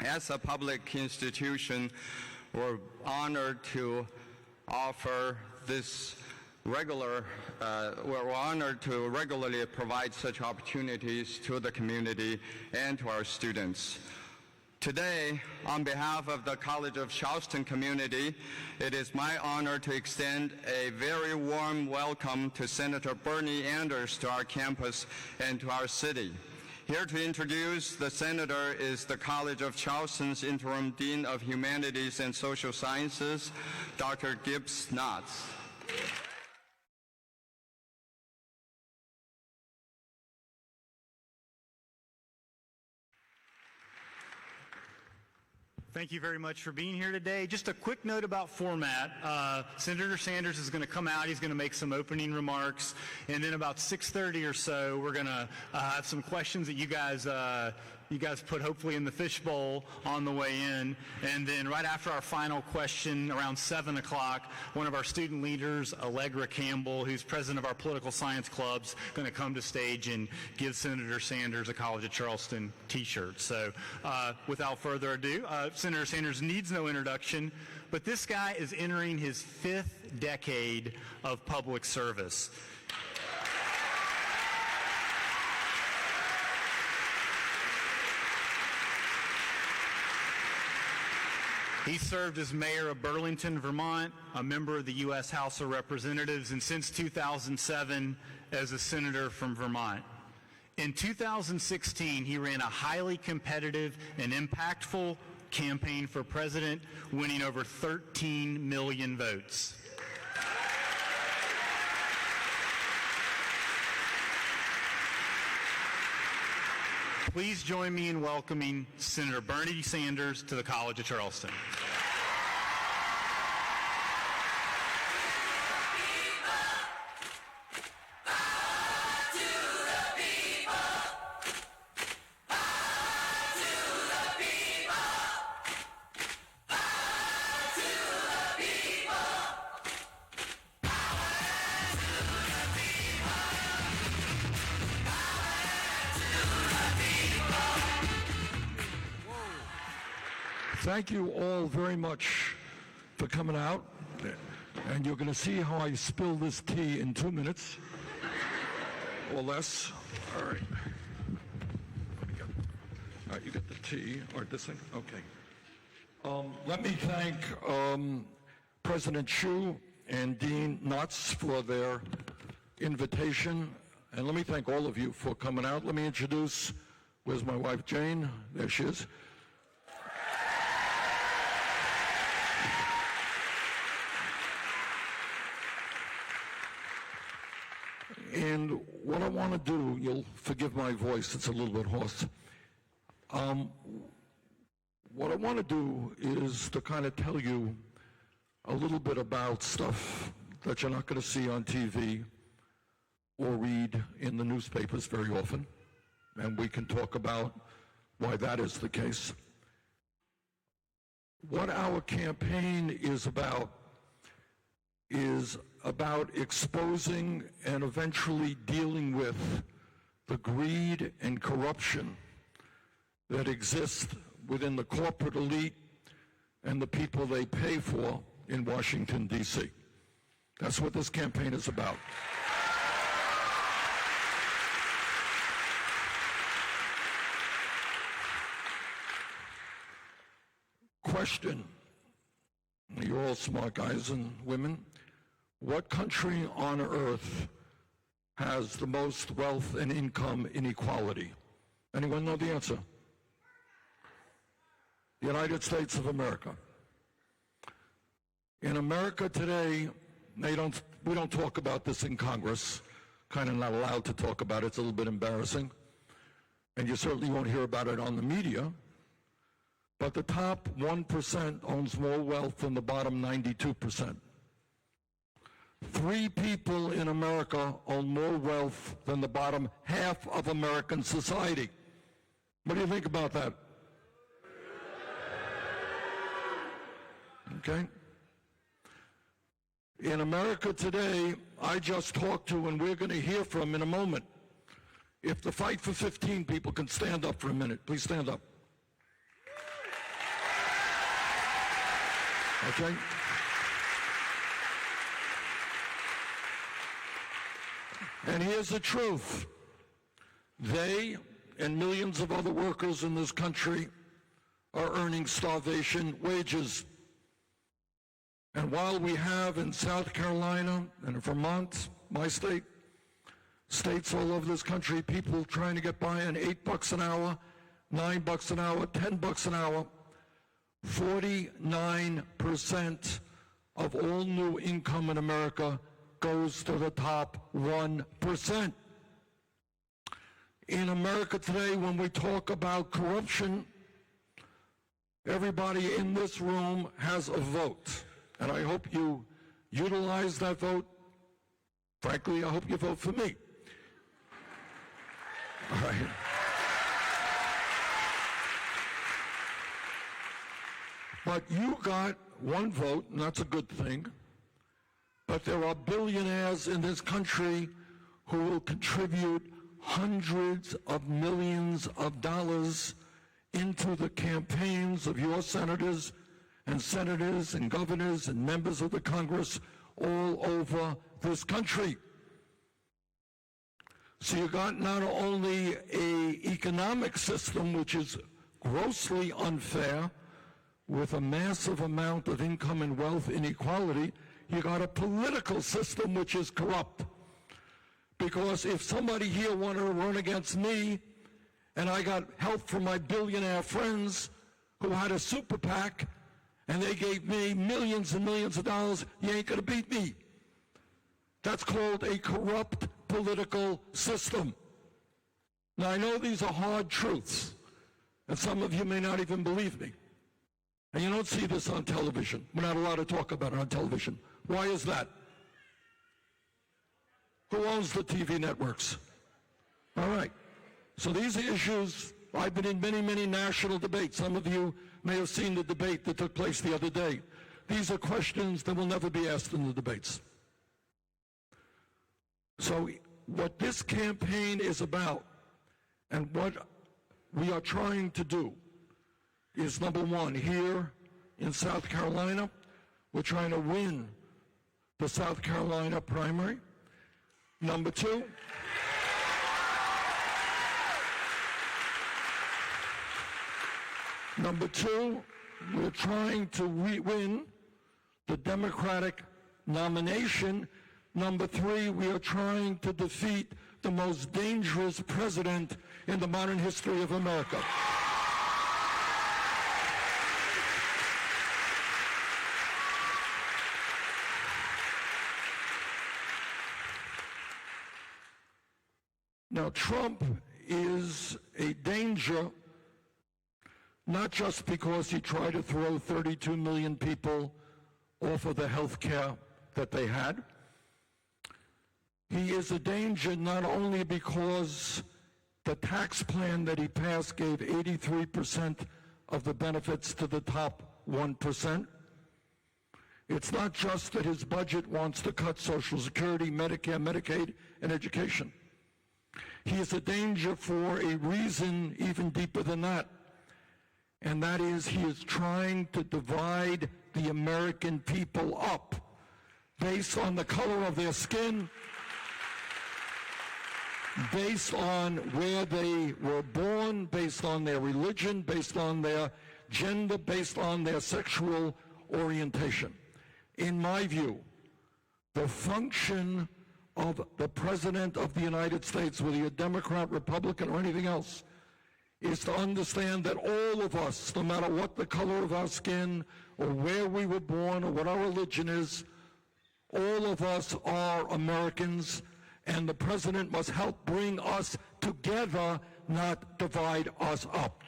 As a public institution, we're honored to offer this we're honored to regularly provide such opportunities to the community and to our students. Today, on behalf of the College of Charleston community, it is my honor to extend a very warm welcome to Senator Bernie Sanders to our campus and to our city. Here to introduce the Senator is the College of Charleston's Interim Dean of Humanities and Social Sciences, Dr. Gibbs Knotts. Thank you very much for being here today. Just a quick note about format. Senator Sanders is going to come out. He's going to make some opening remarks. And then about 6:30 or so, we're going to have some questions that you guys put hopefully in the fishbowl on the way in. And then right after our final question, around 7 o'clock, one of our student leaders, Allegra Campbell, who's president of our political science clubs, going to come to stage and give Senator Sanders a College of Charleston t-shirt. So without further ado, Senator Sanders needs no introduction, but this guy is entering his 5th decade of public service. He served as mayor of Burlington, Vermont, a member of the U.S. House of Representatives, and since 2007 as a senator from Vermont. In 2016, he ran a highly competitive and impactful campaign for president, winning over 13 million votes. Please join me in welcoming Senator Bernie Sanders to the College of Charleston. Thank you all very much for coming out. And you're going to see how I spill this tea in 2 minutes or less. All right. All right, you get the tea or this thing? Okay. Let me thank President Chu and Dean Knotts for their invitation. And let me thank all of you for coming out. Let me introduce, where's my wife, Jane? There she is. And what I want to do, you'll forgive my voice, it's a little bit hoarse. What I want to do is to kind of tell you a little bit about stuff that you're not going to see on TV or read in the newspapers very often. And we can talk about why that is the case. What our campaign is about exposing and eventually dealing with the greed and corruption that exists within the corporate elite and the people they pay for in Washington, D.C. That's what this campaign is about. Question, you're all smart guys and women. What country on earth has the most wealth and income inequality? Anyone know the answer? The United States of America. In America today, we don't talk about this in Congress, kind of not allowed to talk about it. It's a little bit embarrassing. And you certainly won't hear about it on the media. But the top 1% owns more wealth than the bottom 92%. 3 people in America own more wealth than the bottom half of American society. What do you think about that? Okay. In America today, I just talked to, and we're going to hear from in a moment. If the Fight for 15 people can stand up for a minute, please stand up. Okay? And here's the truth. They and millions of other workers in this country are earning starvation wages. And while we have in South Carolina and Vermont, my state, states all over this country, people trying to get by on $8 an hour, $9 an hour, $10 an hour, 49% of all new income in America goes to the top 1%. In America today, when we talk about corruption, everybody in this room has a vote. And I hope you utilize that vote. Frankly, I hope you vote for me. All right. But you got one vote, and that's a good thing. But there are billionaires in this country who will contribute hundreds of millions of dollars into the campaigns of your senators and governors and members of the Congress all over this country. So you got not only an economic system which is grossly unfair with a massive amount of income and wealth inequality, you got a political system which is corrupt. Because if somebody here wanted to run against me and I got help from my billionaire friends who had a super PAC and they gave me millions and millions of dollars, you ain't gonna beat me. That's called a corrupt political system. Now I know these are hard truths, and some of you may not even believe me. And you don't see this on television. We're not allowed to talk about it on television. Why is that? Who owns the TV networks? All right. So these are issues. I've been in many, many national debates. Some of you may have seen the debate that took place the other day. These are questions that will never be asked in the debates. So what this campaign is about and what we are trying to do is, number one, here in South Carolina, we're trying to win the South Carolina primary. Number two, we're trying to win the Democratic nomination. Number three, we are trying to defeat the most dangerous president in the modern history of America. Now, Trump is a danger, not just because he tried to throw 32 million people off of the health care that they had. He is a danger not only because the tax plan that he passed gave 83% of the benefits to the top 1%. It's not just that his budget wants to cut Social Security, Medicare, Medicaid, and education. He is a danger for a reason even deeper than that. And that is, he is trying to divide the American people up based on the color of their skin, based on where they were born, based on their religion, based on their gender, based on their sexual orientation. In my view, the function of the President of the United States, whether you're Democrat, Republican, or anything else, is to understand that all of us, no matter what the color of our skin, or where we were born, or what our religion is, all of us are Americans, and the President must help bring us together, not divide us up.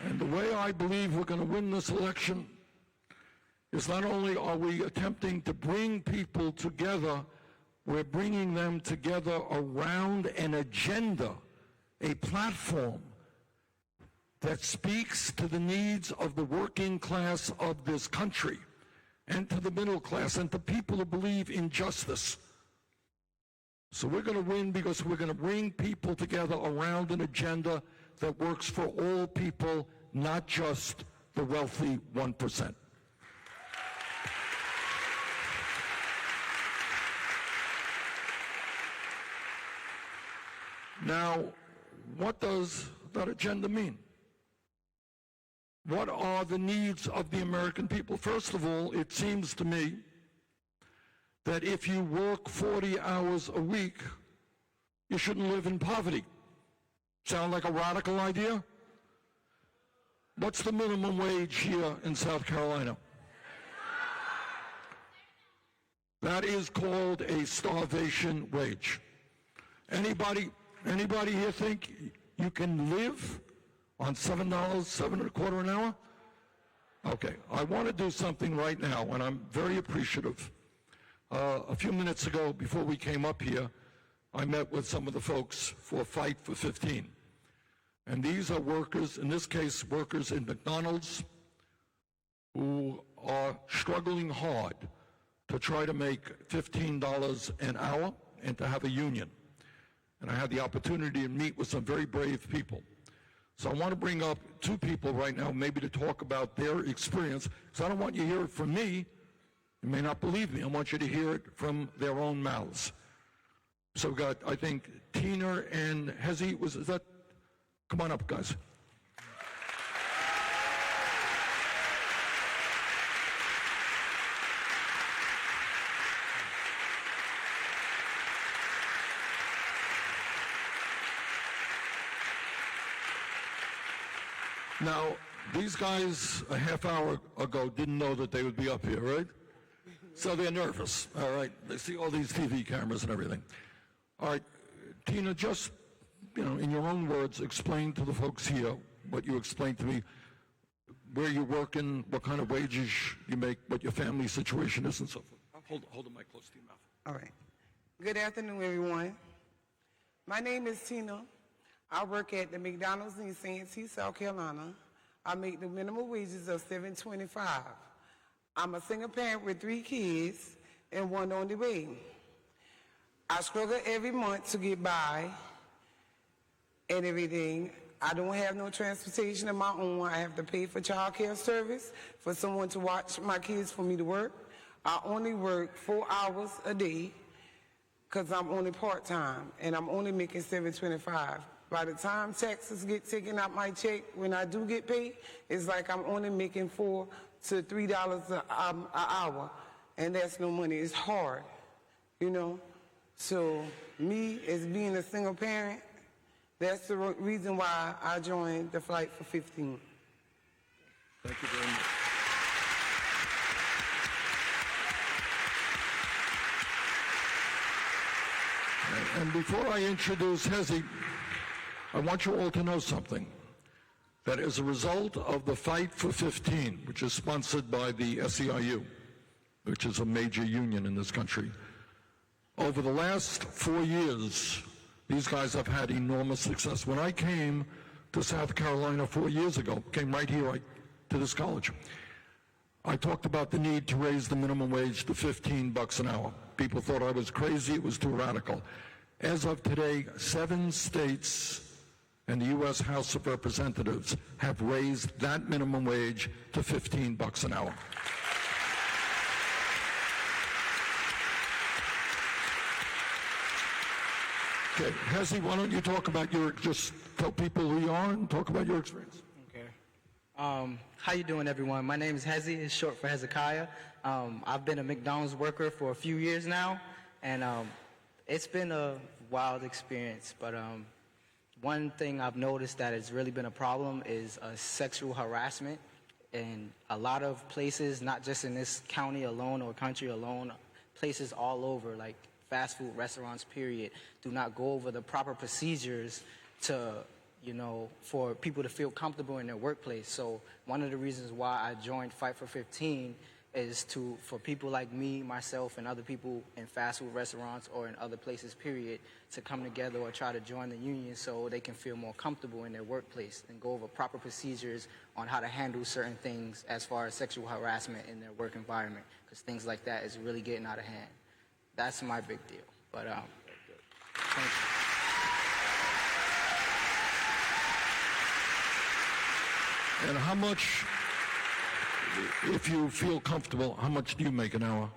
And the way I believe we're going to win this election is not only are we attempting to bring people together, we're bringing them together around an agenda, a platform that speaks to the needs of the working class of this country and to the middle class and to people who believe in justice. So we're going to win because we're going to bring people together around an agenda that works for all people, not just the wealthy 1%. Now, what does that agenda mean? What are the needs of the American people? First of all, it seems to me that if you work 40 hours a week, you shouldn't live in poverty. Sound like a radical idea? What's the minimum wage here in South Carolina? That is called a starvation wage. Anybody here think you can live on $7, $7.25 an hour? Okay, I want to do something right now, and I'm very appreciative. A few minutes ago, before we came up here, I met with some of the folks for Fight for 15. And these are workers, in this case, workers in McDonald's, who are struggling hard to try to make $15 an hour and to have a union. And I had the opportunity to meet with some very brave people. So I want to bring up two people right now, maybe to talk about their experience, because I don't want you to hear it from me. You may not believe me. I want you to hear it from their own mouths. So we've got, I think, Tina and Hezi. Is that? Come on up, guys. Now, these guys a half hour ago didn't know that they would be up here, right? So they're nervous, all right? They see all these TV cameras and everything. All right, Tina, just, in your own words, explain to the folks here what you explained to me, where you're working, what kind of wages you make, what your family situation is, and so forth. Hold the mic close to your mouth. All right. Good afternoon, everyone. My name is Tina. I work at the McDonald's in Santee, South Carolina. I make the minimum wages of $7.25. I'm a single parent with 3 kids and 1 on the way. I struggle every month to get by and everything. I don't have no transportation of my own. I have to pay for child care service, for someone to watch my kids for me to work. I only work 4 hours a day because I'm only part-time, and I'm only making $7.25. By the time taxes get taken out my check, when I do get paid, it's like I'm only making $4 to $3 an hour, and that's no money. It's hard, So me, as being a single parent, that's the reason why I joined the Fight for 15. Thank you very much. And before I introduce Hezi, I want you all to know something. That as a result of the Fight for 15, which is sponsored by the SEIU, which is a major union in this country, over the last 4 years, these guys have had enormous success. When I came to South Carolina 4 years ago, came right here to this college, I talked about the need to raise the minimum wage to $15 an hour. People thought I was crazy, it was too radical. As of today, 7 states and the U.S. House of Representatives have raised that minimum wage to $15 an hour. Okay, Hezi, why don't you talk about just tell people who you are and talk about your experience. Okay. How you doing, everyone? My name is Hezi. It's short for Hezekiah. I've been a McDonald's worker for a few years now, and it's been a wild experience, but one thing I've noticed that has really been a problem is sexual harassment. In a lot of places, not just in this county alone or country alone, places all over, like fast food restaurants, period, do not go over the proper procedures to, for people to feel comfortable in their workplace. So one of the reasons why I joined Fight for 15 is for people like me, myself, and other people in fast food restaurants or in other places, period, to come together or try to join the union so they can feel more comfortable in their workplace and go over proper procedures on how to handle certain things as far as sexual harassment in their work environment, because things like that is really getting out of hand. That's my big deal. But And how much, if you feel comfortable, how much do you make an hour?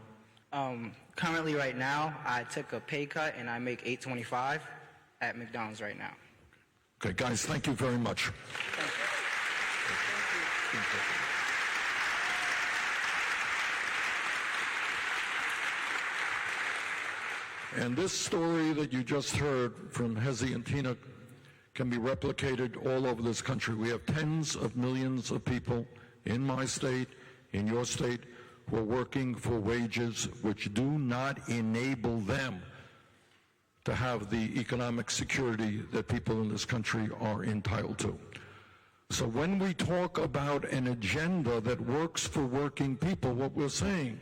Currently, right now, I took a pay cut and I make $8.25 at McDonald's right now. Okay, guys, thank you very much. And this story that you just heard from Hezi and Tina can be replicated all over this country. We have tens of millions of people in my state, in your state, who are working for wages which do not enable them to have the economic security that people in this country are entitled to. So when we talk about an agenda that works for working people, what we're saying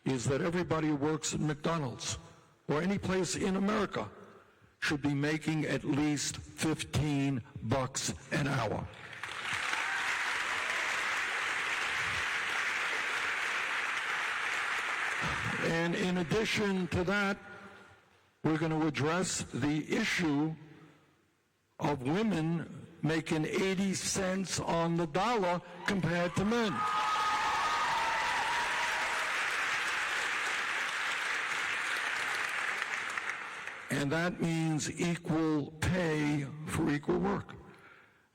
is that everybody who works at McDonald's or any place in America should be making at least $15 an hour. And in addition to that, we're going to address the issue of women making 80 cents on the dollar compared to men. And that means equal pay for equal work.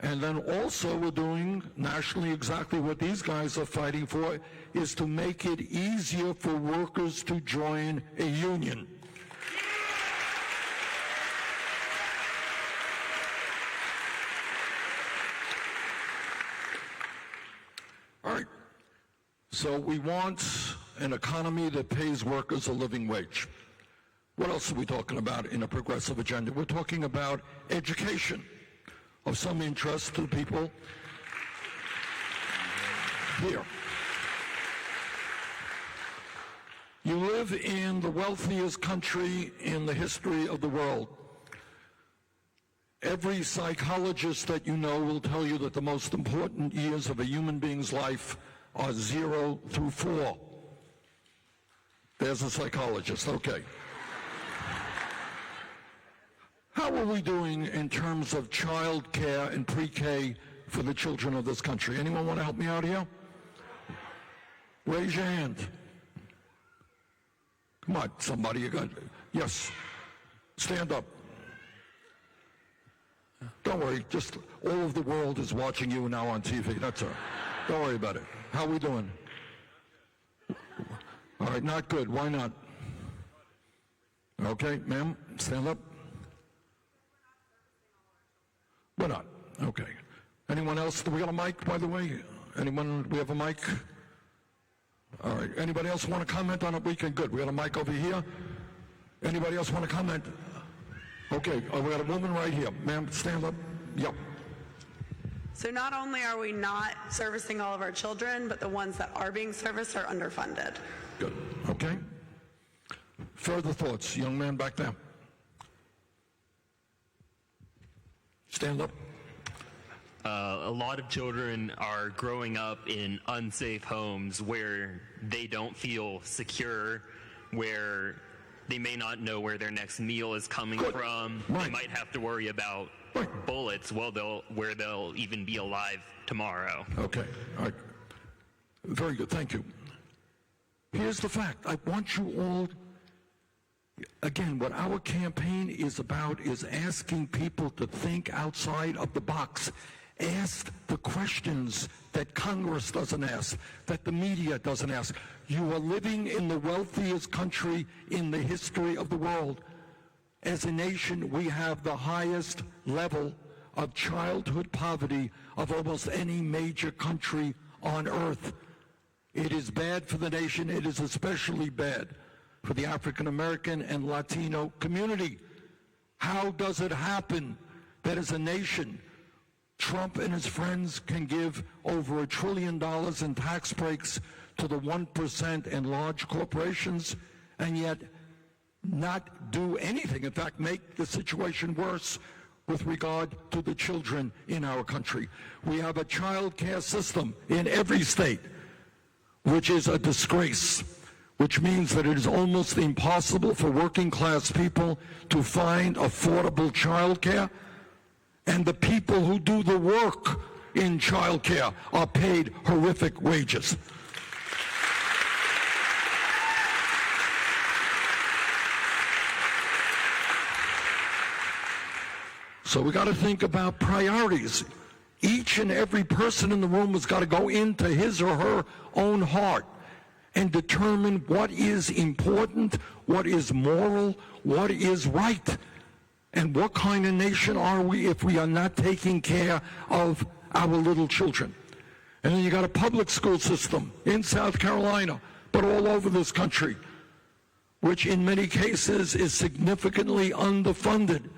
And then also we're doing nationally exactly what these guys are fighting for, is to make it easier for workers to join a union. All right. So we want an economy that pays workers a living wage. What else are we talking about in a progressive agenda? We're talking about education of some interest to the people here. You live in the wealthiest country in the history of the world. Every psychologist that you know will tell you that the most important years of a human being's life are 0 through 4. There's a psychologist, okay. How are we doing in terms of child care and pre-K for the children of this country? Anyone want to help me out here? Raise your hand. Come on, somebody, you got, yes. Stand up. Don't worry, just all of the world is watching you now on TV, that's all right. Don't worry about it. How are we doing? All right, not good, why not? Okay, ma'am, stand up. We're not. Okay. Anyone else? Do we got a mic, by the way? Anyone? We have a mic? All right. Anybody else want to comment on it? We can. Good. We got a mic over here. Anybody else want to comment? Okay. We got a woman right here. Ma'am, stand up. Yep. So not only are we not servicing all of our children, but the ones that are being serviced are underfunded. Good. Okay. Further thoughts, young man back there. Stand up. A lot of children are growing up in unsafe homes where they don't feel secure, where they may not know where their next meal is coming from. Right. They might have to worry about bullets where they'll even be alive tomorrow. Okay. All right. Very good. Thank you. Here's the fact. I want you all, again, what our campaign is about is asking people to think outside of the box. Ask the questions that Congress doesn't ask, that the media doesn't ask. You are living in the wealthiest country in the history of the world. As a nation, we have the highest level of childhood poverty of almost any major country on earth. It is bad for the nation. It is especially bad for the African American and Latino community. How does it happen that as a nation, Trump and his friends can give over $1 trillion in tax breaks to the 1% and large corporations, and yet not do anything, in fact, make the situation worse with regard to the children in our country? We have a child care system in every state, which is a disgrace. which means that it is almost impossible for working class people to find affordable child care, and the people who do the work in child care are paid horrific wages. So we got to think about priorities. Each and every person in the room has got to go into his or her own heart and determine what is important, what is moral, what is right, and what kind of nation are we if we are not taking care of our little children. And then you got a public school system in South Carolina, but all over this country, which in many cases is significantly underfunded,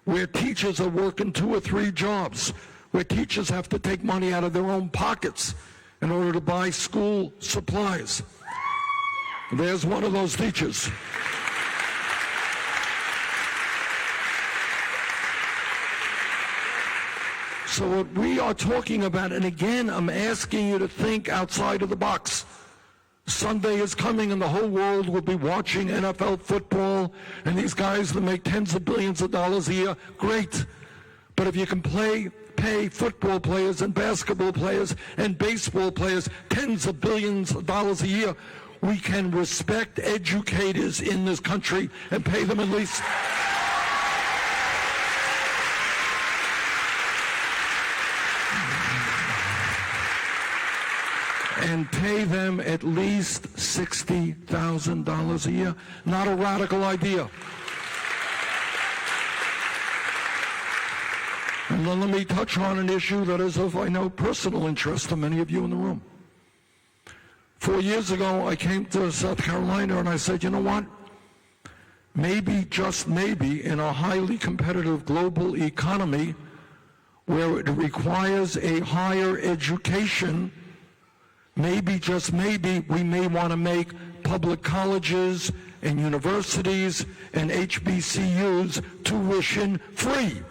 where teachers are working 2 or 3 jobs, where teachers have to take money out of their own pockets in order to buy school supplies. There's one of those teachers. So what we are talking about, and again, I'm asking you to think outside of the box. Sunday is coming and the whole world will be watching NFL football, and these guys that make tens of billions of dollars a year, great. But if you can pay football players and basketball players and baseball players tens of billions of dollars a year, we can respect educators in this country and pay them at least $60,000 a year. Not a radical idea. And then let me touch on an issue that is of, I know, personal interest to many of you in the room. 4 years ago, I came to South Carolina and I said, you know what? Maybe, just maybe, in a highly competitive global economy where it requires a higher education, maybe, just maybe, we may want to make public colleges and universities and HBCUs tuition free.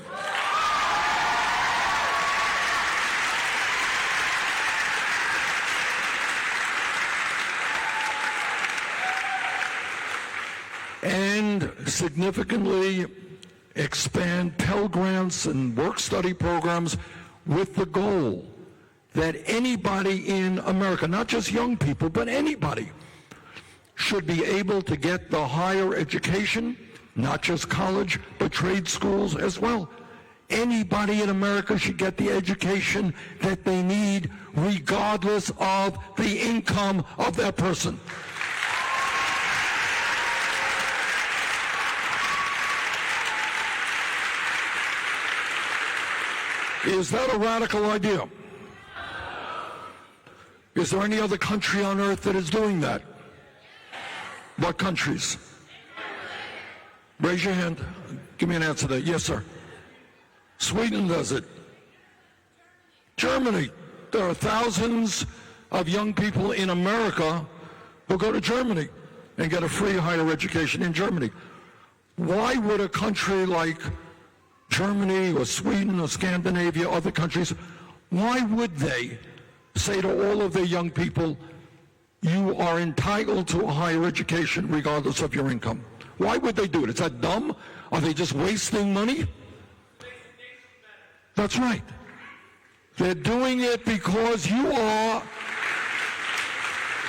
And significantly expand Pell Grants and work-study programs with the goal that anybody in America, not just young people, but anybody, should be able to get the higher education, not just college, but trade schools as well. Anybody in America should get the education that they need, regardless of the income of that person. Is that a radical idea? Is there any other country on earth that is doing that? What countries? Raise your hand. Give me an answer to that. Yes, sir. Sweden does it. Germany. There are thousands of young people in America who go to Germany and get a free higher education in Germany. Why would a country like Germany or Sweden or Scandinavia, other countries, why would they say to all of their young people, you are entitled to a higher education regardless of your income? Why would they do it? Is that dumb? Are they just wasting money? That's right. They're doing it because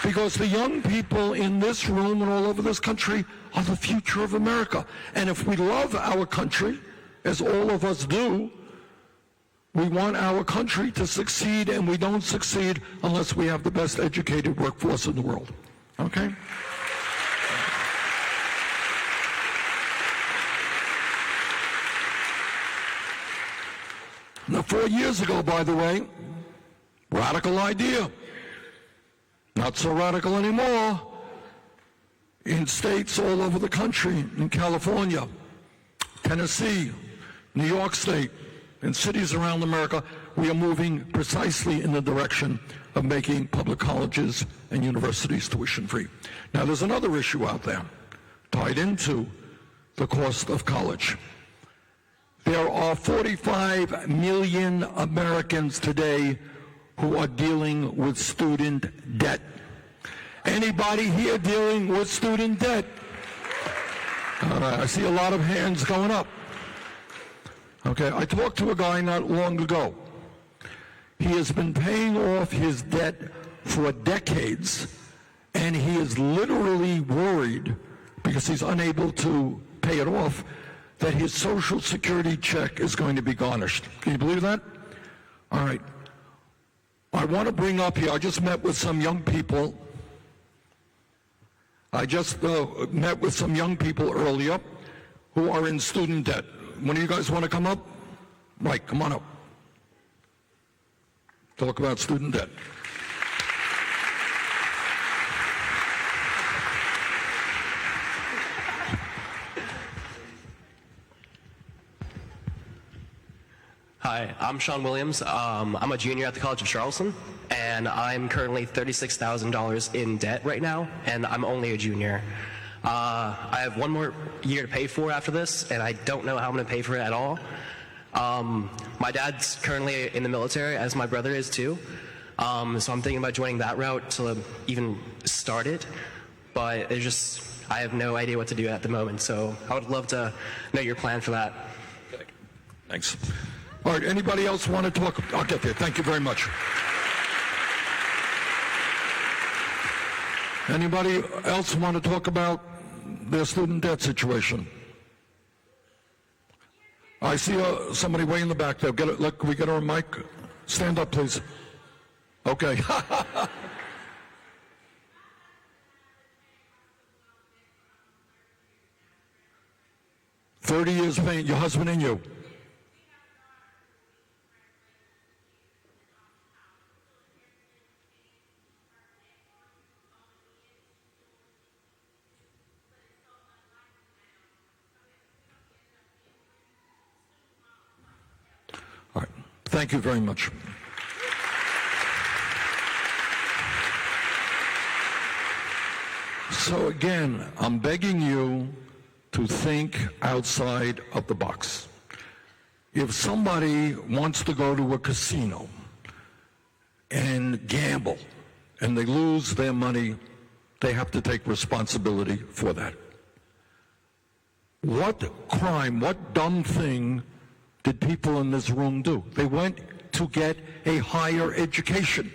because the young people in this room and all over this country are the future of America. And if we love our country, as all of us do, we want our country to succeed, and we don't succeed unless we have the best educated workforce in the world. Okay? Now, 4 years ago, by the way, radical idea. Not so radical anymore. In states all over the country, in California, Tennessee, New York State, and cities around America, we are moving precisely in the direction of making public colleges and universities tuition free. Now, there's another issue out there tied into the cost of college. There are 45 million Americans today who are dealing with student debt. Anybody here dealing with student debt? All right, I see a lot of hands going up. Okay, I talked to a guy not long ago. He has been paying off his debt for decades, and he is literally worried, because he's unable to pay it off, that his Social Security check is going to be garnished. Can you believe that? All right. I want to bring up here, I just met with some young people. Met with some young people earlier who are in student debt. One of you guys want to come up? Right, come on up. Talk about student debt. Hi, I'm Sean Williams. I'm a junior at the College of Charleston, and I'm currently $36,000 in debt right now, and I'm only a junior. I have one more year to pay for after this, and I don't know how I'm going to pay for it at all. My dad's currently in the military, as my brother is too, so I'm thinking about joining that route to even start it, but I have no idea what to do at the moment, so I would love to know your plan for that. Okay. Thanks. All right, anybody else want to talk? I'll get there. Thank you very much. Anybody else want to talk about their student debt situation? I see somebody way in the back there. Can we get her a mic? Stand up, please. Okay. 30 years paying, your husband and you. All right. Thank you very much. So again, I'm begging you to think outside of the box. If somebody wants to go to a casino and gamble and they lose their money, they have to take responsibility for that. What crime, what dumb thing did people in this room do? They went to get a higher education.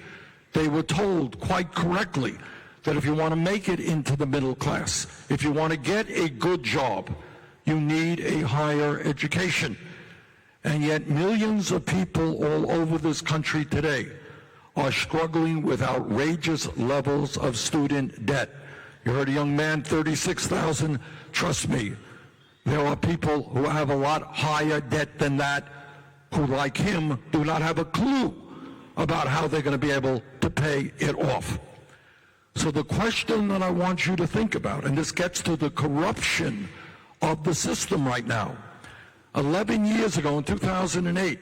They were told quite correctly that if you want to make it into the middle class, if you want to get a good job, you need a higher education. And yet millions of people all over this country today are struggling with outrageous levels of student debt. You heard a young man, $36,000. Trust me, there are people who have a lot higher debt than that who, like him, do not have a clue about how they're going to be able to pay it off. So the question that I want you to think about, and this gets to the corruption of the system right now. 11 years ago, in 2008,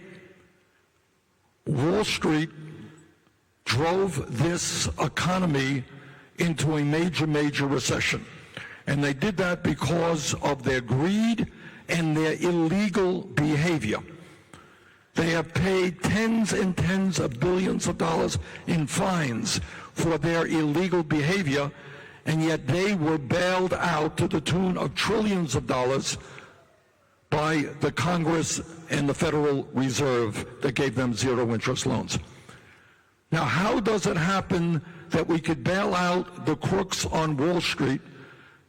Wall Street drove this economy into a major, major recession. And they did that because of their greed and their illegal behavior. They have paid tens and tens of billions of dollars in fines for their illegal behavior, and yet they were bailed out to the tune of trillions of dollars by the Congress and the Federal Reserve that gave them zero-interest loans. Now, how does it happen that we could bail out the crooks on Wall Street,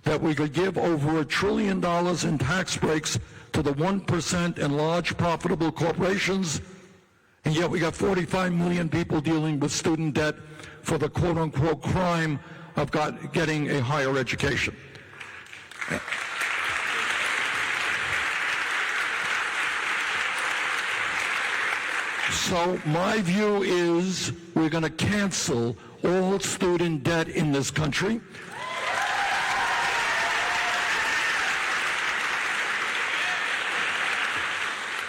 that we could give over $1 trillion in tax breaks to the 1% and large profitable corporations, and yet we got 45 million people dealing with student debt for the quote-unquote crime of getting a higher education? So my view is we're going to cancel all student debt in this country.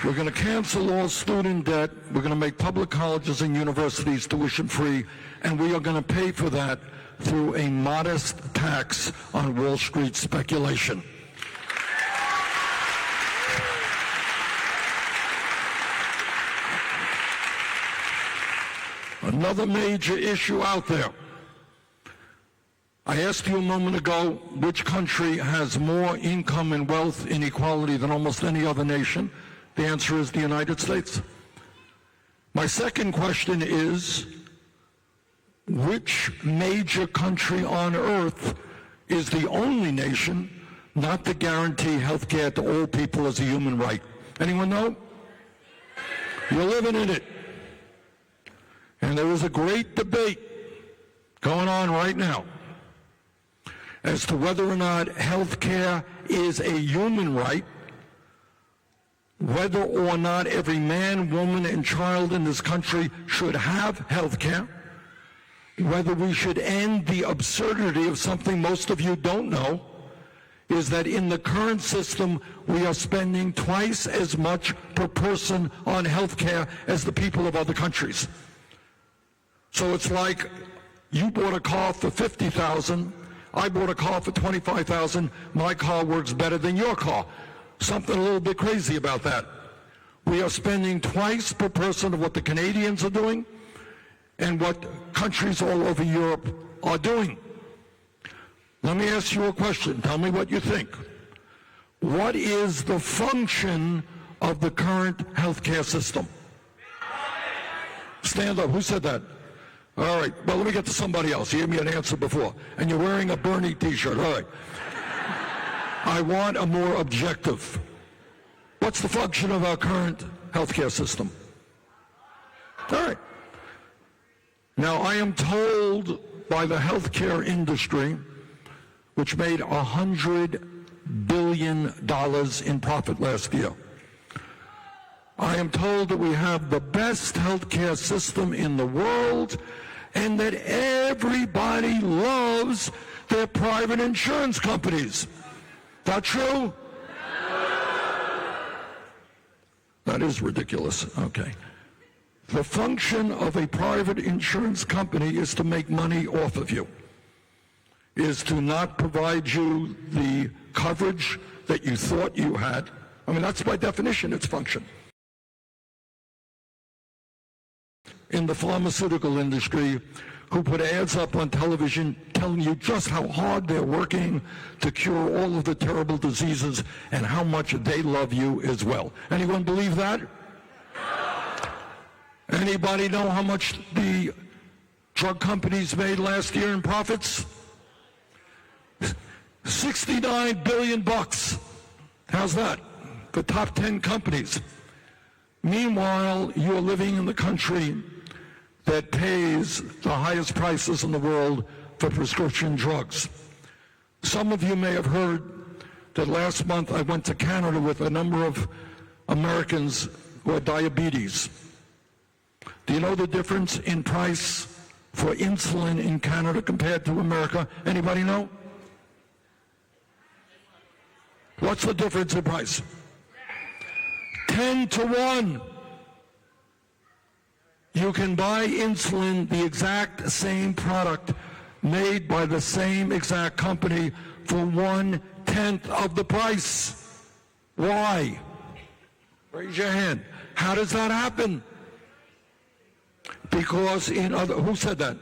We're going to cancel all student debt. We're going to make public colleges and universities tuition-free, and we are going to pay for that through a modest tax on Wall Street speculation. Another major issue out there. I asked you a moment ago which country has more income and wealth inequality than almost any other nation. The answer is the United States. My second question is, which major country on earth is the only nation not to guarantee health care to all people as a human right? Anyone know? You're living in it. And there is a great debate going on right now as to whether or not health care is a human right, whether or not every man, woman, and child in this country should have health care, whether we should end the absurdity of something most of you don't know, is that in the current system, we are spending twice as much per person on health care as the people of other countries. So it's like you bought a car for $50,000, I bought a car for $25,000, my car works better than your car. Something a little bit crazy about that. We are spending twice per person of what the Canadians are doing and what countries all over Europe are doing. Let me ask you a question. Tell me what you think. What is the function of the current healthcare system? Stand up. Who said that? All right. Well, let me get to somebody else. You gave me an answer before. And you're wearing a Bernie t-shirt. All right. I want a more objective. What's the function of our current healthcare system? All right. Now, I am told by the healthcare industry, which made $100 billion in profit last year, I am told that we have the best healthcare system in the world and that everybody loves their private insurance companies. That true? That is ridiculous. Okay. The function of a private insurance company is to make money off of you, is to not provide you the coverage that you thought you had. I mean, that's by definition its function. In the pharmaceutical industry, who put ads up on television telling you just how hard they're working to cure all of the terrible diseases and how much they love you as well. Anyone believe that? Anybody know how much the drug companies made last year in profits? $69 billion. How's that? The top 10 companies. Meanwhile, you're living in the country that pays the highest prices in the world for prescription drugs. Some of you may have heard that last month I went to Canada with a number of Americans who had diabetes. Do you know the difference in price for insulin in Canada compared to America? Anybody know? What's the difference in price? 10 to 1. You can buy insulin, the exact same product, made by the same exact company for 1/10 of the price. Why? Raise your hand. How does that happen? Because in other, who said that?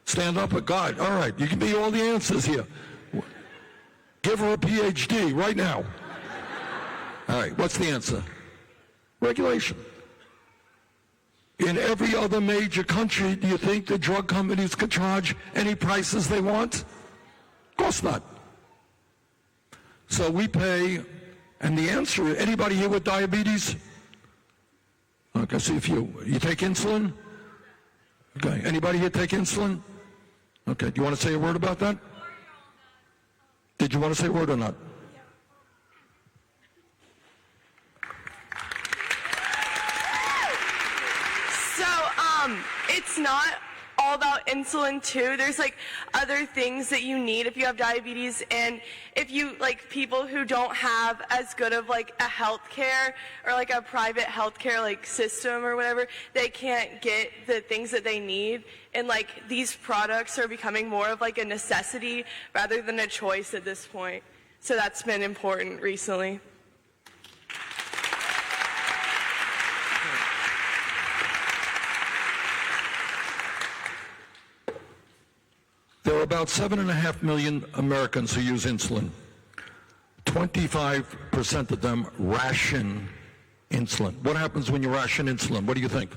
Stand up, a God. All right, you can be all the answers here. Give her a PhD right now. All right, what's the answer? Regulation. In every other major country, do you think the drug companies can charge any prices they want? Of course not. So we pay, and the answer, anybody here with diabetes? Okay, see if you take insulin? Okay, anybody here take insulin? Okay, do you want to say a word about that? Did you want to say a word or not? It's not all about insulin too. There's like other things that you need if you have diabetes, and if you like people who don't have as good of like a health care or like a private health care like system or whatever, they can't get the things that they need, and like these products are becoming more of like a necessity rather than a choice at this point. So that's been important recently. There are about 7.5 million Americans who use insulin. 25% of them ration insulin. What happens when you ration insulin? What do you think?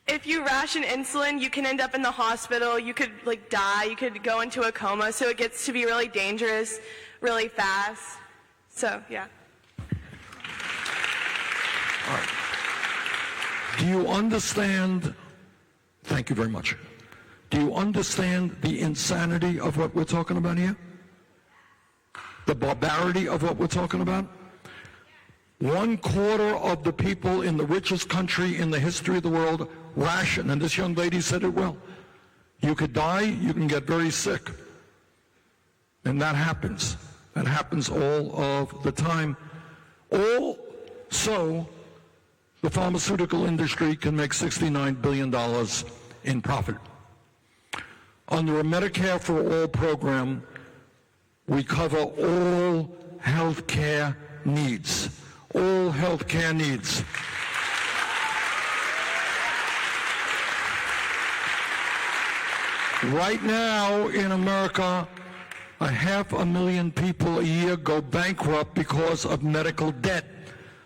If you ration insulin, you can end up in the hospital. You could die. You could go into a coma. So it gets to be really dangerous, really fast. So yeah. All right. Do you understand? Thank you very much. Do you understand the insanity of what we're talking about here? The barbarity of what we're talking about? 1/4 of the people in the richest country in the history of the world ration, and this young lady said it well. You could die, you can get very sick. And that happens. That happens all of the time. Also, the pharmaceutical industry can make $69 billion in profit. Under a Medicare-for-All program, we cover all health care needs. All health care needs. Right now in America, 500,000 people a year go bankrupt because of medical debt.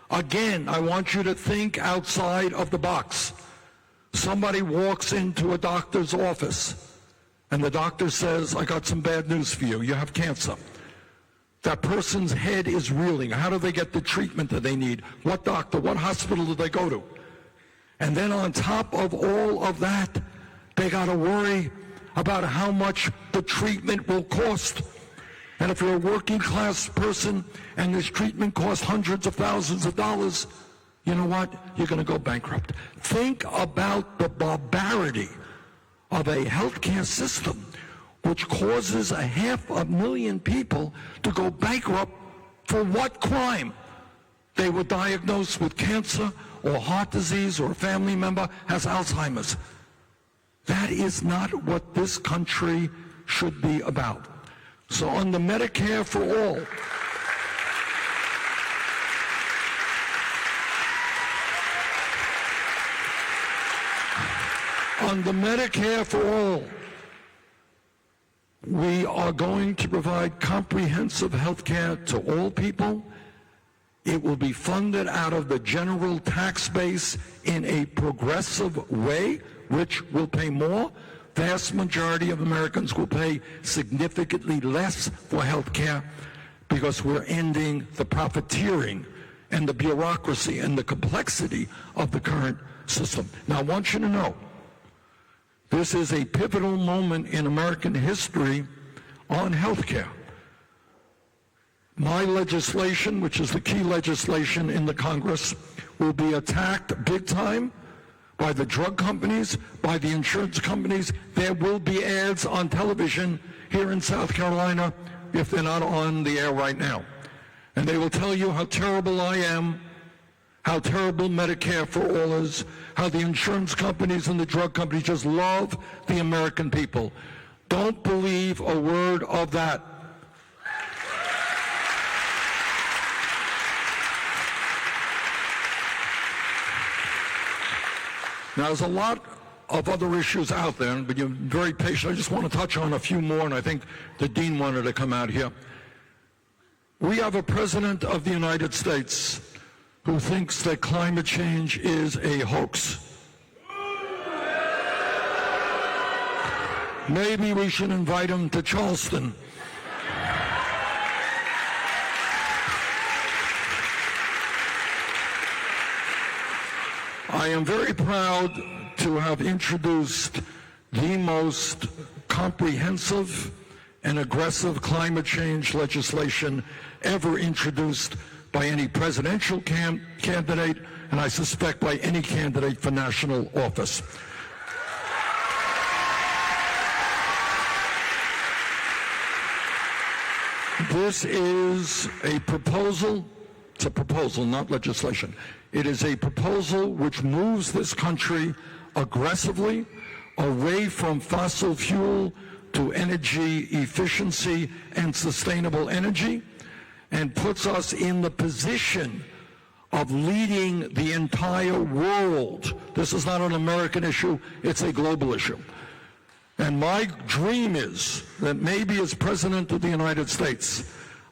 Again, I want you to think outside of the box. Somebody walks into a doctor's office and the doctor says, I got some bad news for you. You have cancer. That person's head is reeling. How do they get the treatment that they need? What doctor, what hospital do they go to? And then on top of all of that, they got to worry about how much the treatment will cost. And if you're a working class person and this treatment costs hundreds of thousands of dollars, you know what? You're going to go bankrupt. Think about the barbarity of a healthcare system which causes 500,000 people to go bankrupt for what crime? They were diagnosed with cancer or heart disease, or a family member has Alzheimer's. That is not what this country should be about. So on the Medicare-for-All, we are going to provide comprehensive health care to all people. It will be funded out of the general tax base in a progressive way. Rich will pay more. Vast majority of Americans will pay significantly less for health care because we're ending the profiteering and the bureaucracy and the complexity of the current system. Now, I want you to know, this is a pivotal moment in American history on health care. My legislation, which is the key legislation in the Congress, will be attacked big time by the drug companies, by the insurance companies. There will be ads on television here in South Carolina if they're not on the air right now. And they will tell you how terrible I am, how terrible Medicare-for-All is, how the insurance companies and the drug companies just love the American people. Don't believe a word of that. Now, there's a lot of other issues out there, but you're very patient. I just want to touch on a few more, and I think the Dean wanted to come out here. We have a President of the United States who thinks that climate change is a hoax. Maybe we should invite him to Charleston. I am very proud to have introduced the most comprehensive and aggressive climate change legislation ever introduced by any presidential candidate, and I suspect by any candidate for national office. This is a proposal. It's a proposal, not legislation. It is a proposal which moves this country aggressively away from fossil fuel to energy efficiency and sustainable energy, and puts us in the position of leading the entire world. This is not an American issue, it's a global issue. And my dream is that maybe as President of the United States,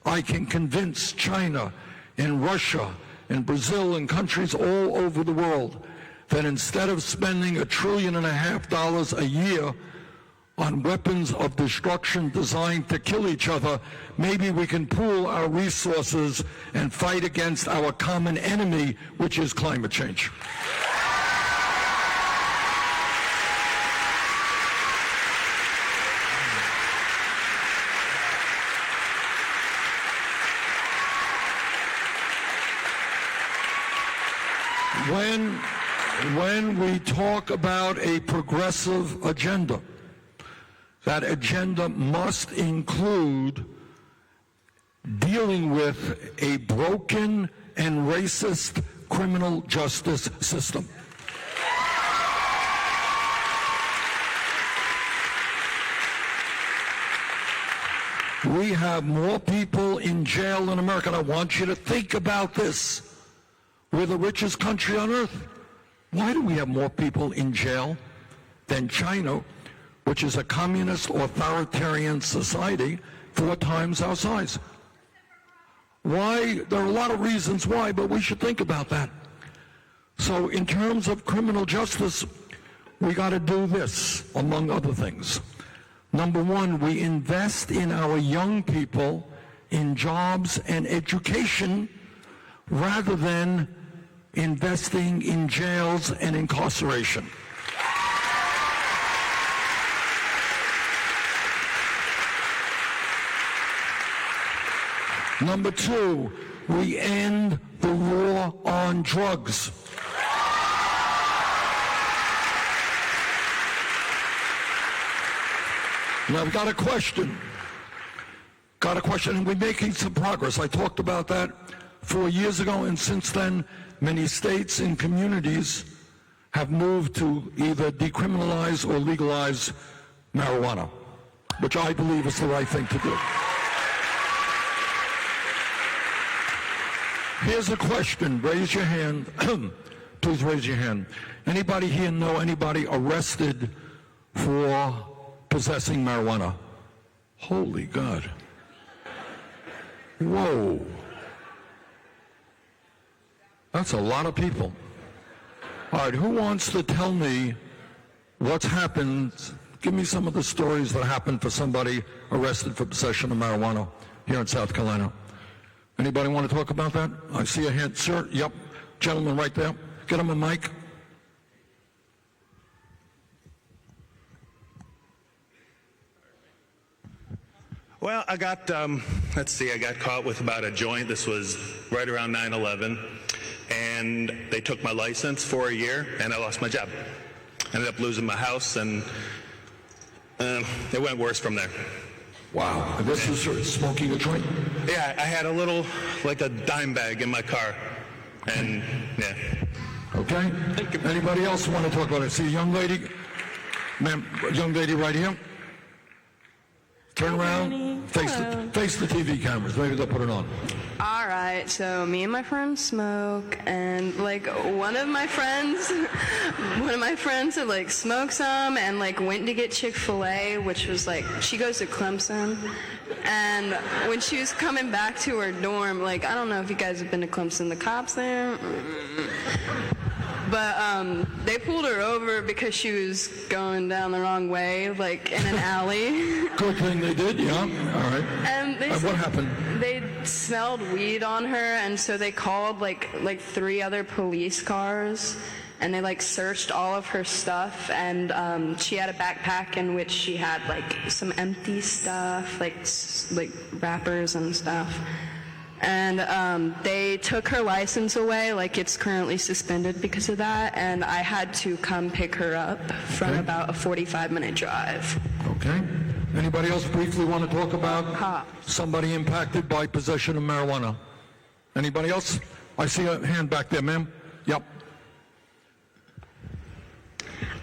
I can convince China and Russia and Brazil and countries all over the world that instead of spending $1.5 trillion a year on weapons of destruction designed to kill each other, maybe we can pool our resources and fight against our common enemy, which is climate change. When we talk about a progressive agenda, that agenda must include dealing with a broken and racist criminal justice system. We have more people in jail in America, and I want you to think about this. We're the richest country on earth. Why do we have more people in jail than China, which is a communist authoritarian society 4 times our size? Why? There are a lot of reasons why, but we should think about that. So in terms of criminal justice, we got to do this, among other things. Number one, we invest in our young people in jobs and education rather than investing in jails and incarceration. Number two, we end the war on drugs. Now, I've got a question, and we're making some progress. I talked about that 4 years ago, and since then, many states and communities have moved to either decriminalize or legalize marijuana, which I believe is the right thing to do. Here's a question. Raise your hand. Please raise your hand. Anybody here know anybody arrested for possessing marijuana? Holy God. Whoa. That's a lot of people. All right, who wants to tell me what's happened? Give me some of the stories that happened for somebody arrested for possession of marijuana here in South Carolina. Anybody want to talk about that? I see a hand. Sir, yep. Gentleman right there. Get him a mic. Well, I got caught with about a joint. This was right around 9/11. And they took my license for a year, and I lost my job. Ended up losing my house, and it went worse from there. Wow. And this is smoking a joint? Yeah, I had a little, like a dime bag in my car. And, yeah. Okay. Anybody else want to talk about it? See a young lady? Ma'am, young lady right here. Turn around. Face the TV cameras. Maybe they'll put it on. All right, so me and my friend smoke, and like one of my friends had like smoked some and like went to get Chick-fil-A, which was like, she goes to Clemson, and when she was coming back to her dorm, like, I don't know if you guys have been to Clemson, the cops there, but they pulled her over because she was going down the wrong way, like in an alley. Good thing they did, yeah. All right. And what happened? They smelled weed on her, and so they called like 3 other police cars, and they like searched all of her stuff, and she had a backpack in which she had like some empty stuff, like wrappers and stuff. And they took her license away, like it's currently suspended because of that, and I had to come pick her up from about a 45-minute drive. Okay. Anybody else briefly want to talk about somebody impacted by possession of marijuana? Anybody else? I see a hand back there, ma'am. Yep.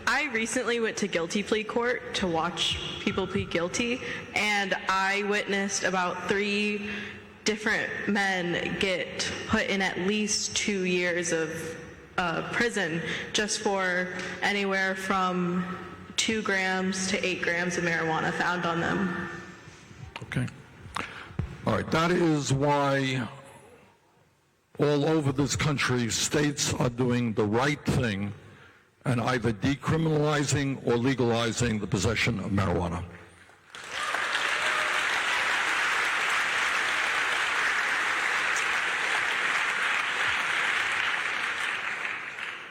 I recently went to guilty plea court to watch people plead guilty, and I witnessed about 3 different men get put in at least 2 years of prison just for anywhere from 2 grams to 8 grams of marijuana found on them. Okay. All right. That is why all over this country, states are doing the right thing and either decriminalizing or legalizing the possession of marijuana.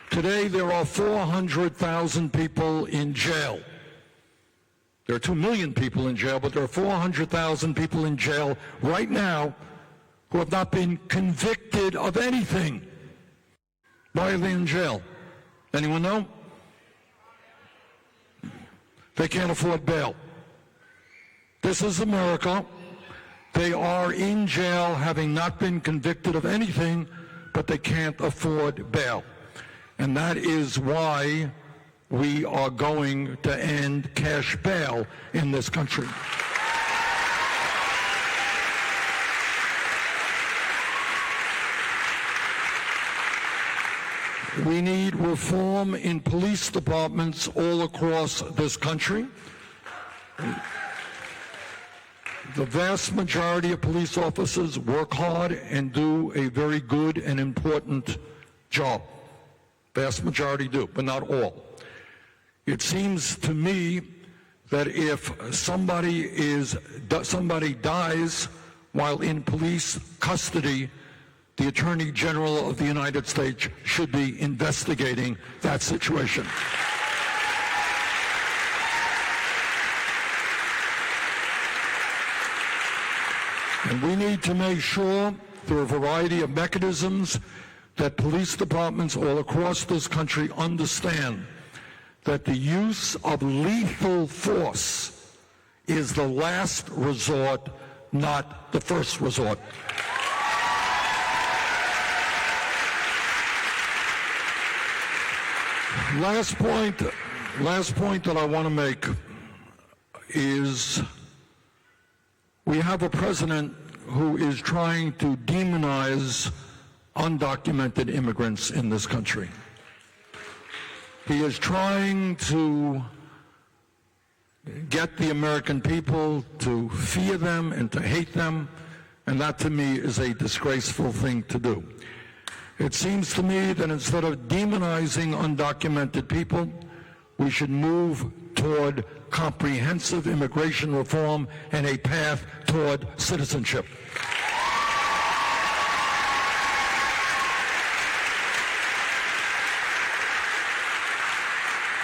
Today, there are 400,000 people in jail. There are 2 million people in jail, but there are 400,000 people in jail right now who have not been convicted of anything. Why are they in jail? Anyone know? They can't afford bail. This is America. They are in jail having not been convicted of anything, but they can't afford bail. And that is why we are going to end cash bail in this country. We need reform in police departments all across this country. The vast majority of police officers work hard and do a very good and important job. Vast majority do, but not all. It seems to me that if somebody dies while in police custody, the Attorney General of the United States should be investigating that situation. And we need to make sure through a variety of mechanisms that police departments all across this country understand that the use of lethal force is the last resort, not the first resort. Last point that I want to make is we have a president who is trying to demonize undocumented immigrants in this country. He is trying to get the American people to fear them and to hate them, and that to me is a disgraceful thing to do. It seems to me that instead of demonizing undocumented people, we should move toward comprehensive immigration reform and a path toward citizenship.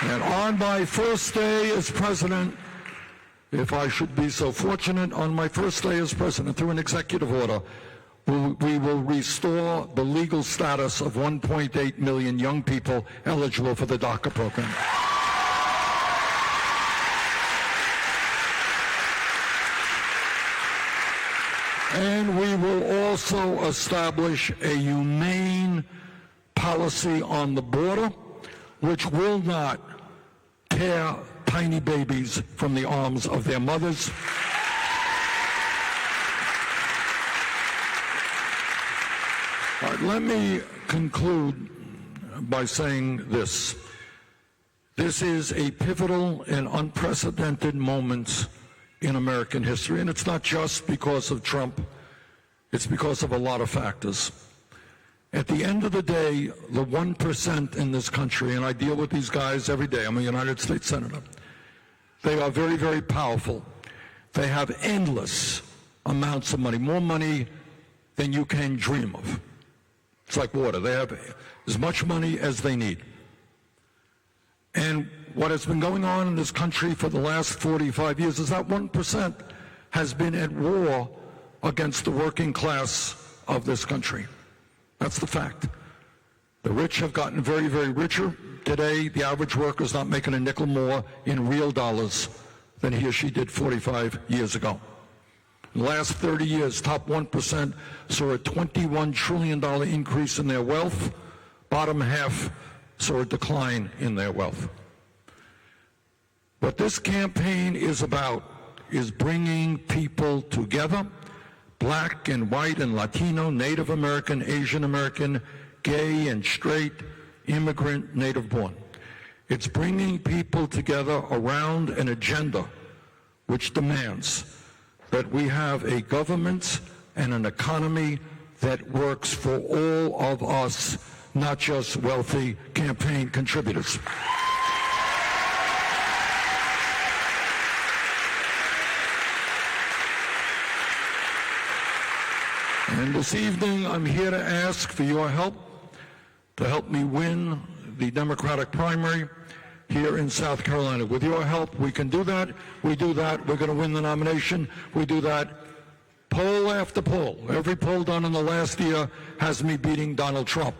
And on my first day as president, if I should be so fortunate, on my first day as president, through an executive order, we will restore the legal status of 1.8 million young people eligible for the DACA program. And we will also establish a humane policy on the border, which will not tear tiny babies from the arms of their mothers. All right, let me conclude by saying this. This is a pivotal and unprecedented moment in American history, and it's not just because of Trump. It's because of a lot of factors. At the end of the day, the 1% in this country, and I deal with these guys every day, I'm a United States Senator, they are very, very powerful. They have endless amounts of money, more money than you can dream of. It's like water. They have as much money as they need. And what has been going on in this country for the last 45 years is that 1% has been at war against the working class of this country. That's the fact. The rich have gotten very, very richer. Today, the average worker is not making a nickel more in real dollars than he or she did 45 years ago. In the last 30 years, top 1% saw a $21 trillion increase in their wealth. Bottom half saw a decline in their wealth. What this campaign is about is bringing people together, black and white and Latino, Native American, Asian American, gay and straight, immigrant, native born. It's bringing people together around an agenda which demands that we have a government and an economy that works for all of us, not just wealthy campaign contributors. And this evening, I'm here to ask for your help to help me win the Democratic primary here in South Carolina. With your help, we can do that. We do that. We're going to win the nomination. We do that poll after poll. Every poll done in the last year has me beating Donald Trump.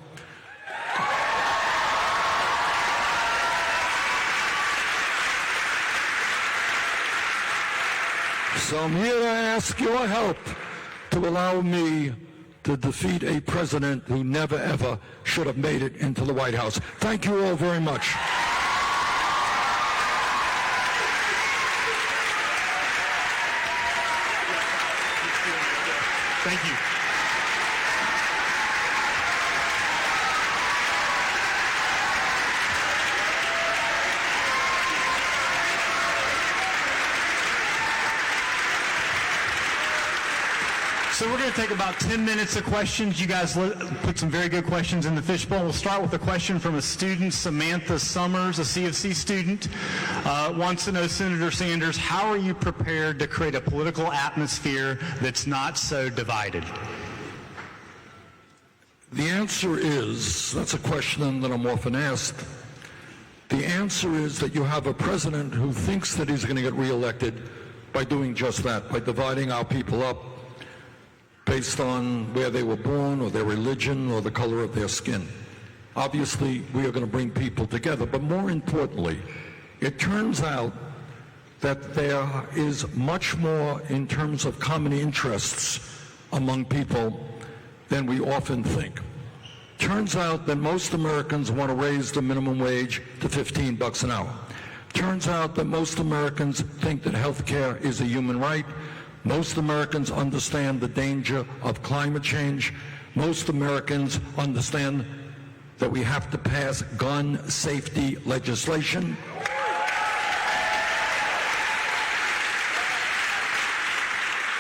So I'm here to ask your help to allow me to defeat a president who never, ever should have made it into the White House. Thank you all very much. Thank you. So we're going to take about 10 minutes of questions. You guys put some very good questions in the fishbowl. We'll start with a question from a student, Samantha Summers, a CFC student, wants to know, Senator Sanders, how are you prepared to create a political atmosphere that's not so divided? The answer is, that's a question that I'm often asked. The answer is that you have a president who thinks that he's going to get reelected by doing just that, by dividing our people up based on where they were born or their religion or the color of their skin. Obviously, we are going to bring people together, but more importantly, it turns out that there is much more in terms of common interests among people than we often think. Turns out that most Americans want to raise the minimum wage to $15 an hour. Turns out that most Americans think that health care is a human right. Most Americans understand the danger of climate change. Most Americans understand that we have to pass gun safety legislation.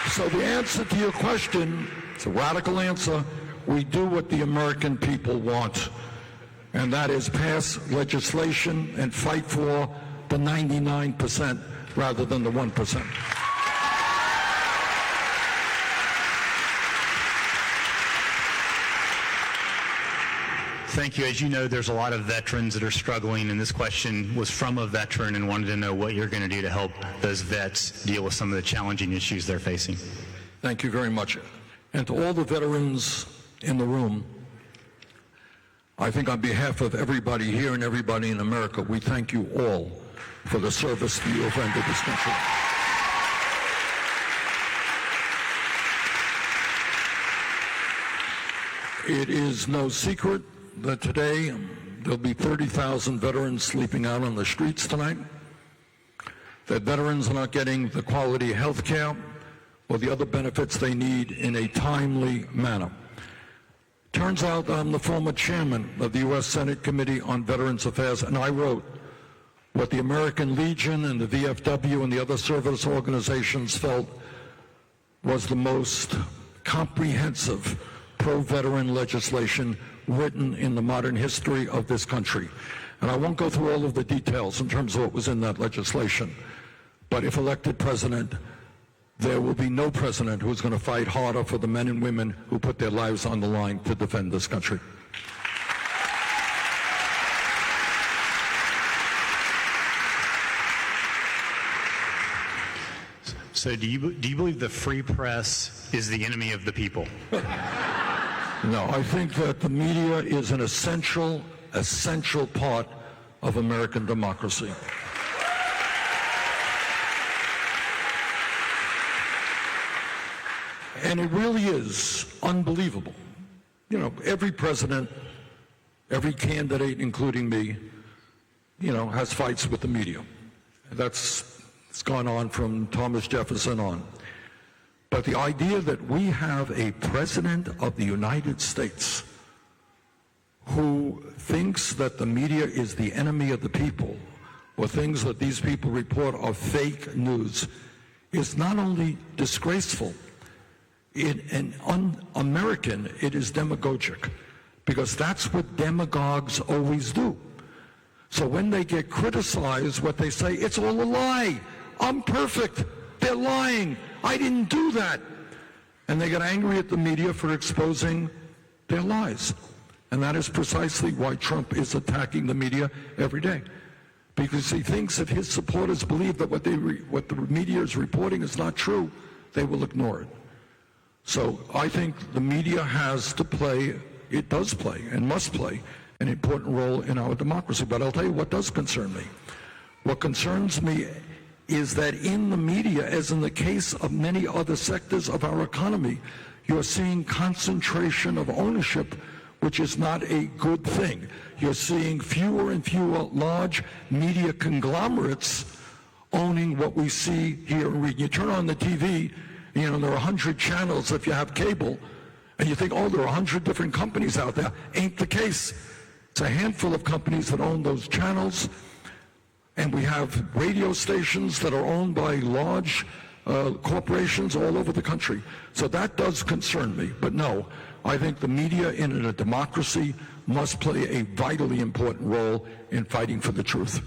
So the answer to your question, it's a radical answer. We do what the American people want, and that is pass legislation and fight for the 99% rather than the 1%. Thank you. As you know, there's a lot of veterans that are struggling, and this question was from a veteran and wanted to know what you're going to do to help those vets deal with some of the challenging issues they're facing. Thank you very much. And to all the veterans in the room, I think on behalf of everybody here and everybody in America, we thank you all for the service that you have rendered this country. It is no secret that today there'll be 30,000 veterans sleeping out on the streets tonight, that veterans are not getting the quality health care or the other benefits they need in a timely manner. Turns out I'm the former chairman of the U.S. Senate Committee on Veterans Affairs, and I wrote what the American Legion and the VFW and the other service organizations felt was the most comprehensive pro-veteran legislation written in the modern history of this country. And I won't go through all of the details in terms of what was in that legislation, but if elected president, there will be no president who is going to fight harder for the men and women who put their lives on the line to defend this country. So do you believe the free press is the enemy of the people? No, I think that the media is an essential part of American democracy. And it really is unbelievable. You know, every president, every candidate, including me, you know, has fights with the media. It's gone on from Thomas Jefferson on. But the idea that we have a president of the United States who thinks that the media is the enemy of the people, or things that these people report are fake news, is not only disgraceful, and un-American, it is demagogic, because that's what demagogues always do. So when they get criticized, what they say, it's all a lie. I'm perfect. They're lying. I didn't do that. And they get angry at the media for exposing their lies. And that is precisely why Trump is attacking the media every day. Because he thinks if his supporters believe that what the media is reporting is not true, they will ignore it. So I think the media has to play, it does play and must play an important role in our democracy. But I'll tell you what does concern me. What concerns me is that in the media, as in the case of many other sectors of our economy, you're seeing concentration of ownership, which is not a good thing. You're seeing fewer and fewer large media conglomerates owning what we see here and reading. You turn on the TV, you know, there are 100 channels if you have cable, and you think, oh, there are 100 different companies out there. Ain't the case. It's a handful of companies that own those channels, and we have radio stations that are owned by large corporations all over the country. So that does concern me. But no, I think the media in a democracy must play a vitally important role in fighting for the truth.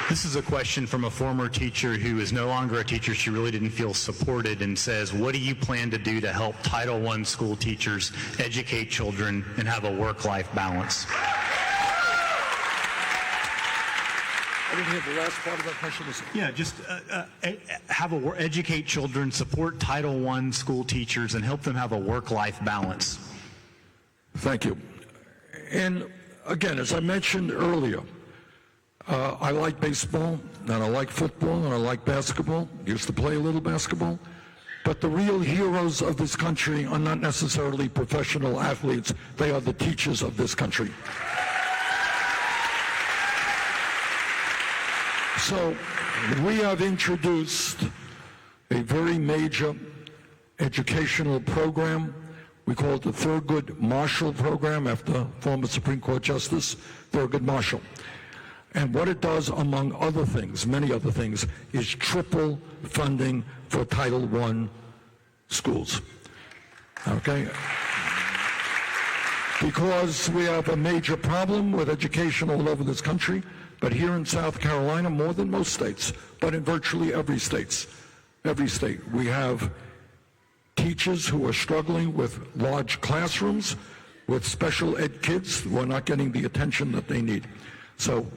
This is a question from a former teacher who is no longer a teacher. She really didn't feel supported and says, what do you plan to do to help Title I school teachers educate children and have a work-life balance? I didn't hear the last part of that question. Yeah, just educate children, support Title I school teachers, and help them have a work-life balance. Thank you. And again, as I mentioned earlier, I like baseball, and I like football, and I like basketball. Used to play a little basketball. But the real heroes of this country are not necessarily professional athletes. They are the teachers of this country. So we have introduced a very major educational program. We call it the Thurgood Marshall Program, after former Supreme Court Justice Thurgood Marshall. And what it does, among other things, many other things, is triple funding for Title I schools. Okay? Because we have a major problem with education all over this country, but here in South Carolina, more than most states, but in virtually every state, we have teachers who are struggling with large classrooms, with special ed kids who are not getting the attention that they need. So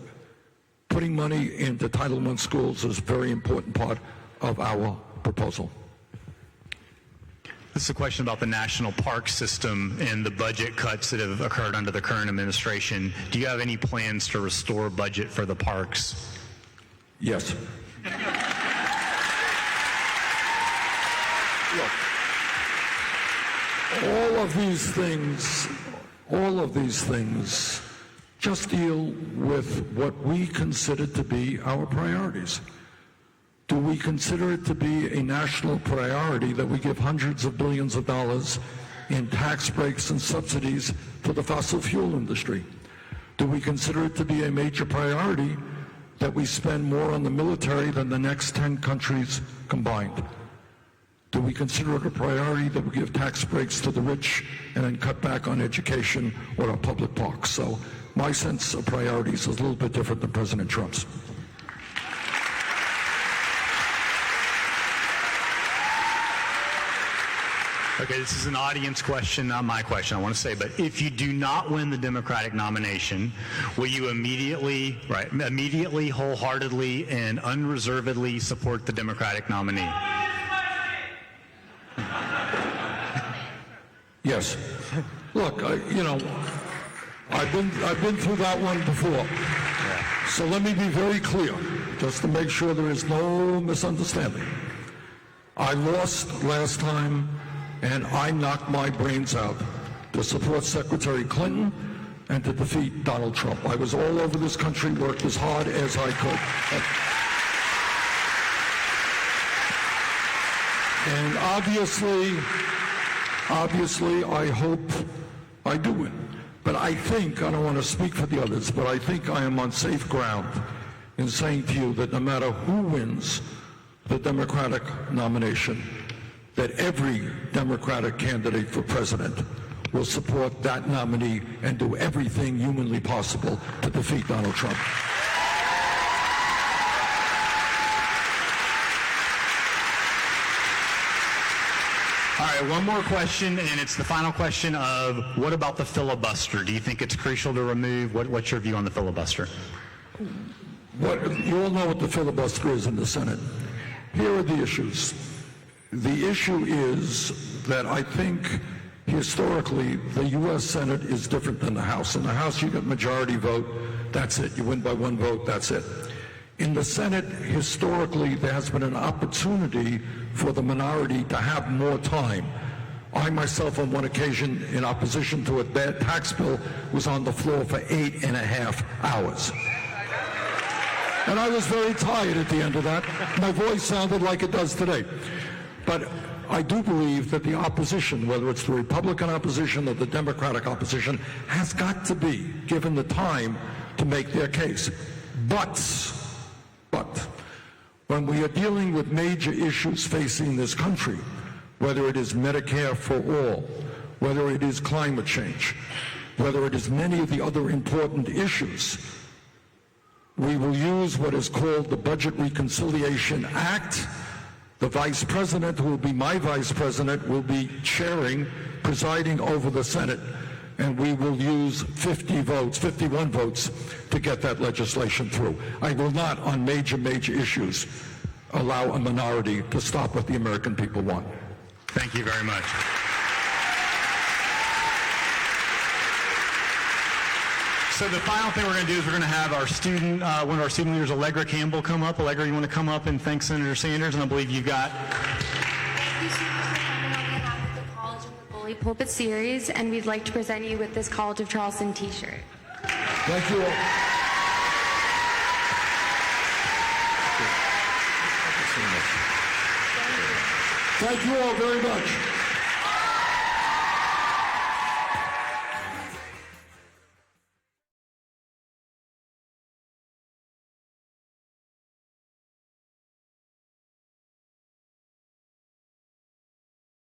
putting money into Title I schools is a very important part of our proposal. This is a question about the national park system and the budget cuts that have occurred under the current administration. Do you have any plans to restore budget for the parks? Yes. Look, all of these things just deal with what we consider to be our priorities. Do we consider it to be a national priority that we give hundreds of billions of dollars in tax breaks and subsidies to the fossil fuel industry? Do we consider it to be a major priority that we spend more on the military than the next 10 countries combined? Do we consider it a priority that we give tax breaks to the rich and then cut back on education or our public parks? So my sense of priorities is a little bit different than President Trump's. Okay, this is an audience question, not my question, I want to say, but if you do not win the Democratic nomination, will you immediately, wholeheartedly, and unreservedly support the Democratic nominee? Yes. Look, I've been through that one before. So let me be very clear, just to make sure there is no misunderstanding. I lost last time, and I knocked my brains out to support Secretary Clinton and to defeat Donald Trump. I was all over this country, worked as hard as I could. And obviously, I hope I do win. But I think, I don't want to speak for the others, but I think I am on safe ground in saying to you that no matter who wins the Democratic nomination, that every Democratic candidate for president will support that nominee and do everything humanly possible to defeat Donald Trump. All right, one more question, and it's the final question of what about the filibuster? Do you think it's crucial to remove? What's your view on the filibuster? You all know what the filibuster is in the Senate. Here are the issues. The issue is that I think historically the U.S. Senate is different than the House. In the House, you get majority vote, that's it. You win by one vote, that's it. In the Senate, historically, there has been an opportunity for the minority to have more time. I myself, on one occasion, in opposition to a bad tax bill, was on the floor for 8.5 hours. And I was very tired at the end of that. My voice sounded like it does today. But I do believe that the opposition, whether it's the Republican opposition or the Democratic opposition, has got to be given the time to make their case. But when we are dealing with major issues facing this country, whether it is Medicare-for-All, whether it is climate change, whether it is many of the other important issues, we will use what is called the Budget Reconciliation Act. The Vice President, who will be my Vice President, will be presiding over the Senate, and we will use 51 votes to get that legislation through. I will not, on major issues, allow a minority to stop what the American people want. Thank you very much. So the final thing we're going to do is we're going to have our student, one of our student leaders, Allegra Campbell, come up. Allegra, you want to come up and thank Senator Sanders? And I believe you've got... Thank you so much for coming on behalf of the College and the Bully Pulpit Series, and we'd like to present you with this College of Charleston t-shirt. Thank you all. Thank you all very much.